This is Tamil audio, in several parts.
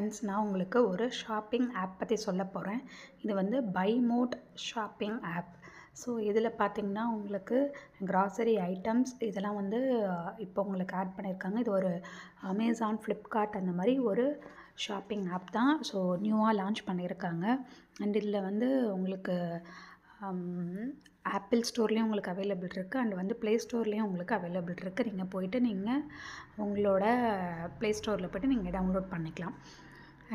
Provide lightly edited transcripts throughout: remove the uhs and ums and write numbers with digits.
ஃப்ரெண்ட்ஸ், நான் உங்களுக்கு ஒரு ஷாப்பிங் ஆப் பற்றி சொல்ல போகிறேன். இது வந்து buy mode shopping app. So இதில் பார்த்தீங்கன்னா உங்களுக்கு கிராசரி ஐட்டம்ஸ் இதெல்லாம் வந்து இப்போ உங்களுக்கு ஆட் பண்ணியிருக்காங்க. இது ஒரு அமேசான், ஃப்ளிப்கார்ட் அந்த மாதிரி ஒரு ஷாப்பிங் ஆப் தான். ஸோ நியூவாக லான்ச் பண்ணியிருக்காங்க. அண்ட் இதில் வந்து உங்களுக்கு ஆப்பிள் ஸ்டோர்லேயும் உங்களுக்கு அவைலபிள் இருக்குது அண்ட் வந்து ப்ளே ஸ்டோர்லேயும் உங்களுக்கு அவைலபிள் இருக்குது. நீங்கள் போய்ட்டு நீங்கள் உங்களோட ப்ளே ஸ்டோரில் போய்ட்டு நீங்கள் டவுன்லோட் பண்ணிக்கலாம்.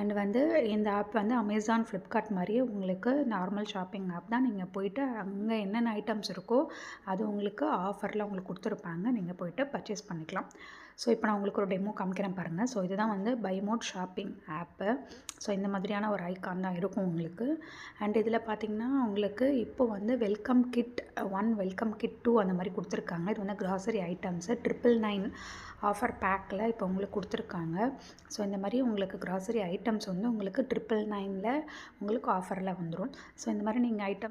அண்ட் வந்து இந்த ஆப் வந்து அமேசான், ஃப்ளிப்கார்ட் மாதிரியே உங்களுக்கு நார்மல் ஷாப்பிங் ஆப் தான். நீங்கள் போய்ட்டு அங்கே என்னென்ன ஐட்டம்ஸ் இருக்கோ அது உங்களுக்கு ஆஃபரில் உங்களுக்கு கொடுத்துருப்பாங்க. நீங்கள் போய்ட்டு பர்ச்சேஸ் பண்ணிக்கலாம். ஸோ இப்போ நான் உங்களுக்கு ஒரு டெமோ காமிக்கிறேன் பாருங்கள். ஸோ இதுதான் வந்து buy mode shopping app. So இந்த மாதிரியான ஒரு ஐக்கான் தான் இருக்கும் உங்களுக்கு. அண்ட் இதில் பார்த்தீங்கன்னா உங்களுக்கு இப்போ வந்து வெல்கம் கிட் 1, வெல்கம் கிட் 2 அந்த மாதிரி கொடுத்துருக்காங்க. இது வந்து கிராசரி ஐட்டம்ஸு 999 ஆஃபர் பேக்கில் இப்போ உங்களுக்கு கொடுத்துருக்காங்க. ஸோ இந்த மாதிரி உங்களுக்கு கிராசரி ஐட்டம்ஸ் வந்து உங்களுக்கு 999ல் உங்களுக்கு ஆஃபரில் வந்துடும். ஸோ இந்த மாதிரி நீங்கள் ஐட்டம்